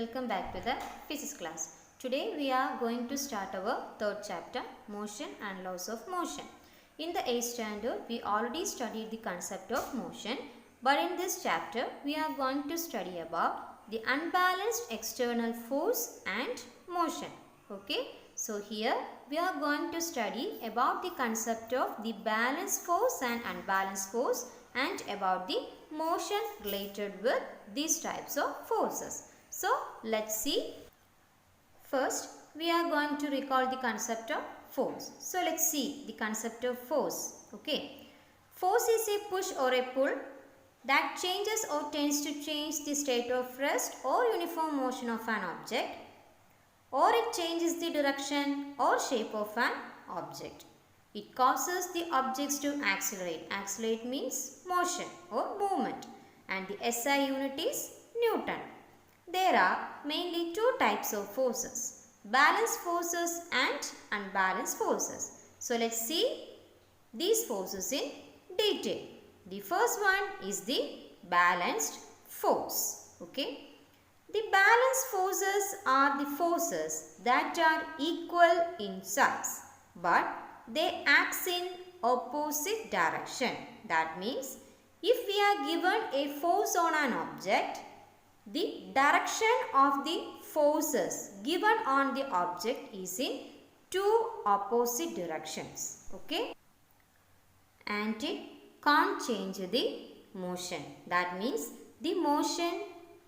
welcome back to the physics class. Today we are going to start our third chapter, motion and laws of motion. In the 8th standard we already studied the concept of motion, but in this chapter we are going to study about the unbalanced external force and motion. Okay, so here we are going to study about the concept of the balanced force and unbalanced force and about the motion related with these types of forces. So let's see. First we are going to recall the concept of force. So let's see the concept of force. Okay, force is a push or a pull that changes or tends to change the state of rest or uniform motion of an object, or it changes the direction or shape of an object. It causes the objects to accelerate. Accelerate means motion or movement, and the SI unit is Newton. There are mainly two types of forces, balanced forces and unbalanced forces. So let's see these forces in detail. The first one is the balanced force. Okay. The balanced forces are the forces that are equal in size, but they act in opposite direction. That means if we are given a force on an object, the direction of the forces given on the object is in two opposite directions. Okay, and it can't change the motion. That means the motion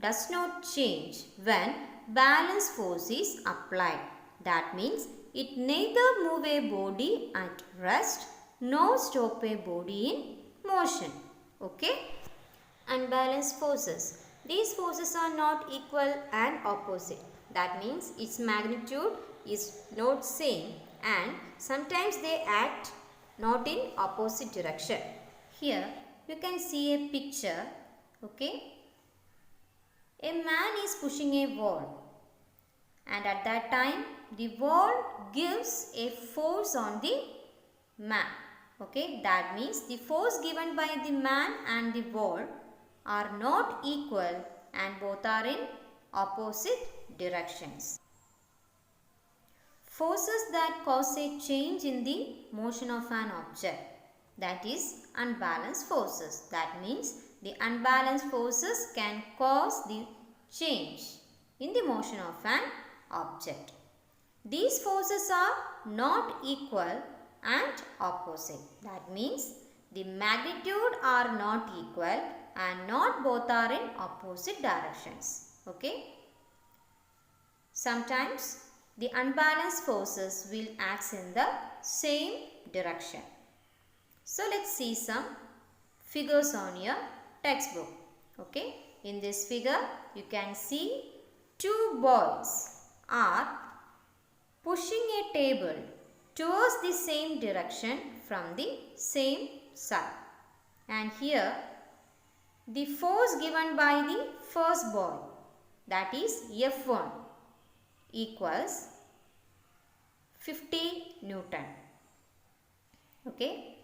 does not change when balanced force is applied. That means it neither move a body at rest nor stop a body in motion. Okay? Unbalanced forces. These forces are not equal and opposite. That means its magnitude is not same and sometimes they act not in opposite direction. Here you can see a picture. Okay? A man is pushing a wall, and at that time the wall gives a force on the man. Okay, that means the force given by the man and the wall are not equal and both are in opposite directions. Forces that cause a change in the motion of an object, that is unbalanced forces. That means the unbalanced forces can cause the change in the motion of an object. These forces are not equal and opposite. That means the magnitude are not equal and not both are in opposite directions. Okay. Sometimes the unbalanced forces will act in the same direction. So let's see some figures on your textbook. Okay, in this figure you can see two boys are pushing a table towards the same direction from the same side, and here the force given by the first boy, that is F1, equals 50 Newton. Okay,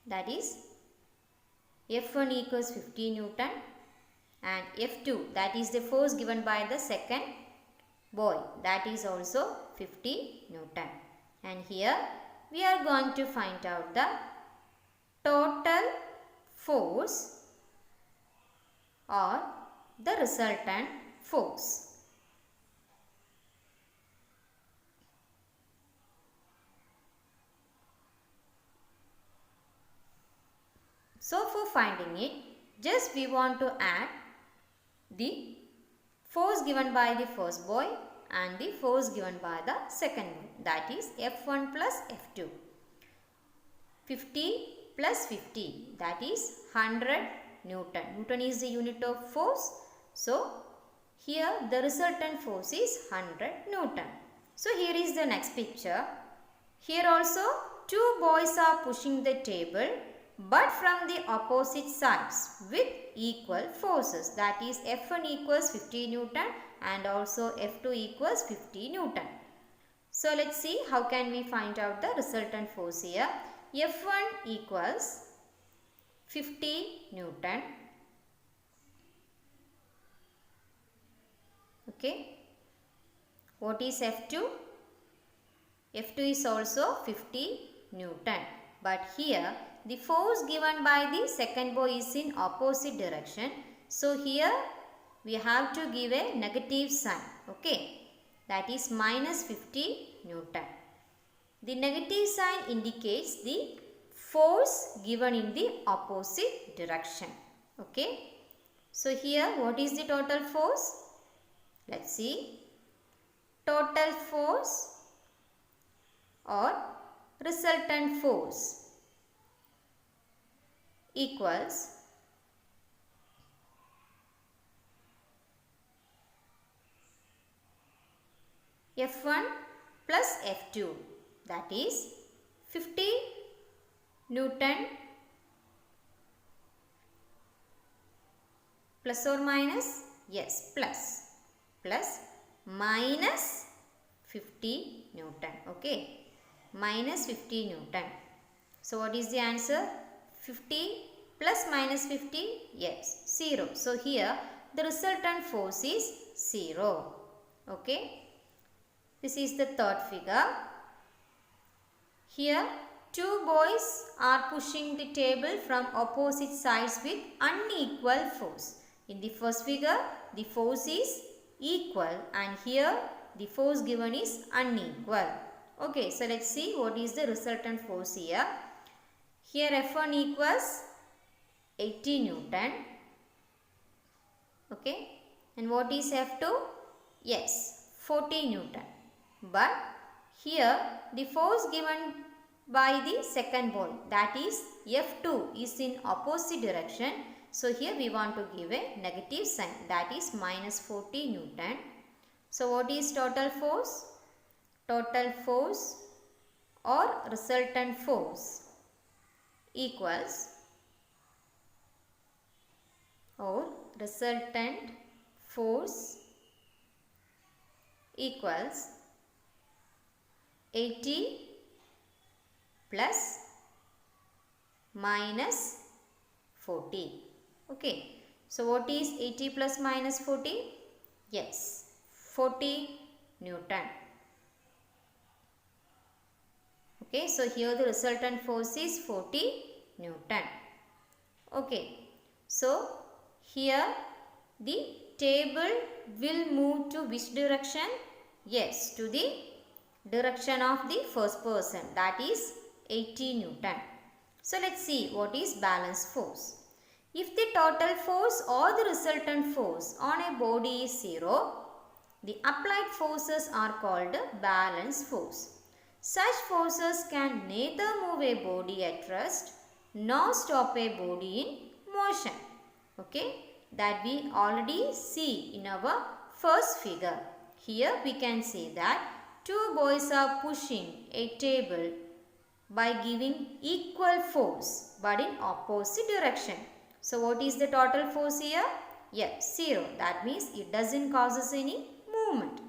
that is F1 equals 50 Newton, and F2, that is the force given by the second boy, that is also 50 Newton. And here we are going to find out the total force or the resultant force. So for finding it, just we want to add the force given by the first boy and the force given by the second boy, that is F1 plus F2. 50 plus 50, that is 100 Newton. Newton is the unit of force. So here the resultant force is 100 Newton. So here is the next picture. Here also two boys are pushing the table, but from the opposite sides with equal forces, that is F1 equals 50 Newton and also F2 equals 50 Newton. So let's see how can we find out the resultant force here. F1 equals 50 Newton Okay. What is F2? F2 is also 50 Newton. But here the force given by the second boy is in opposite direction. So here we have to give a negative sign. Okay. That is minus 50 Newton. The negative sign indicates the force given in the opposite direction. Okay. So here what is the total force? Let's see. Total force or resultant force equals F1 plus F2, that is 50 Newton plus or minus, yes, plus minus 50 Newton. Okay, minus 50 Newton. So what is the answer? 50 plus minus 50, yes, 0. So here the resultant force is 0. Okay. This is the third figure. Here two boys are pushing the table from opposite sides with unequal force. In the first figure the force is equal and here the force given is unequal. Okay, so let's see what is the resultant force here. Here F1 equals 80 Newton. Okay, and what is F2? Yes, 40 Newton. But here the force given by the second boy, that is F2, is in opposite direction. So here we want to give a negative sign, that is minus 40 Newton. So what is total force? Total force or resultant force equals equals 80 plus minus 40. Okay. So what is 80 plus minus 40? Yes, 40 Newton. Okay. So here the resultant force is 40 Newton. Okay. So here the table will move to which direction? Yes, to the direction of the first person, that is 80 Newton. So let's see what is balance force. If the total force or the resultant force on a body is 0, the applied forces are called balance force. Such forces can neither move a body at rest nor stop a body in motion. Okay, that we already see in our first figure. Here we can see that two boys are pushing a table by giving equal force but in opposite direction. So what is the total force here? Yes, 0. That means it doesn't cause any movement.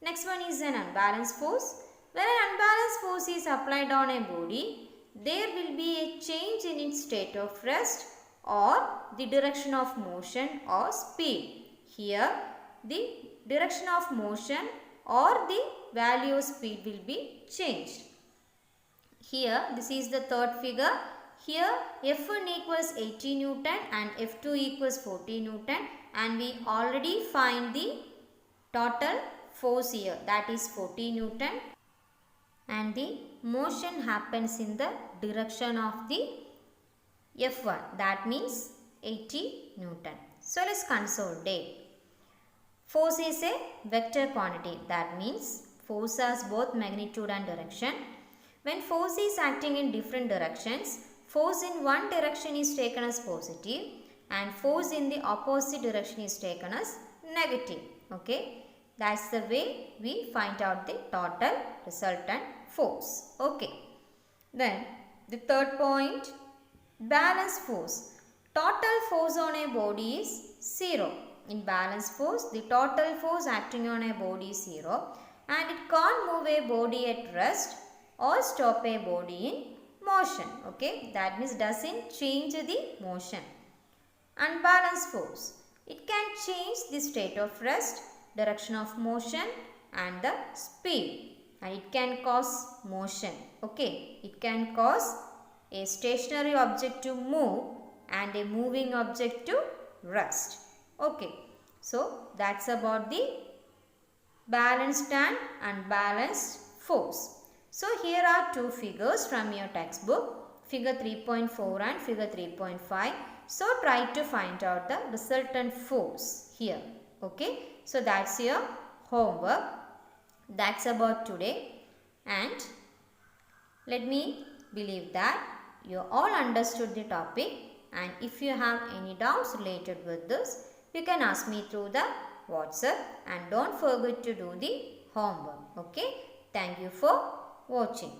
Next one is an unbalanced force. When an unbalanced force is applied on a body, there will be a change in its state of rest or the direction of motion or speed. Here the direction of motion or the value of speed will be changed. Here this is the third figure. Here F1 equals 80 Newton and F2 equals 40 Newton, and we already find the total force here, that is 40 Newton, and the motion happens in the direction of the F1, that means 80 Newton. So let's consolidate. Force is a vector quantity, that means force has both magnitude and direction. When force is acting in different directions, force in one direction is taken as positive and force in the opposite direction is taken as negative. Okay, that's the way we find out the total resultant force. Okay, then the third point, balance force. Total force on a body is 0. In balance force, the total force acting on a body is 0 and it can't move a body at rest or stop a body in motion. Okay, that means doesn't change the motion. Unbalanced force. It can change the state of rest direction of motion and the speed, and it can cause motion. Okay, it can cause a stationary object to move and a moving object to rest. Okay, so that's about the balanced and unbalanced force. So here are two figures from your textbook, figure 3.4 and figure 3.5. So try to find out the resultant force here. Okay, so that's your homework. That's about today, and let me believe that you all understood the topic, and if you have any doubts related with this, you can ask me through the WhatsApp, and don't forget to do the homework. Okay, thank you for watching.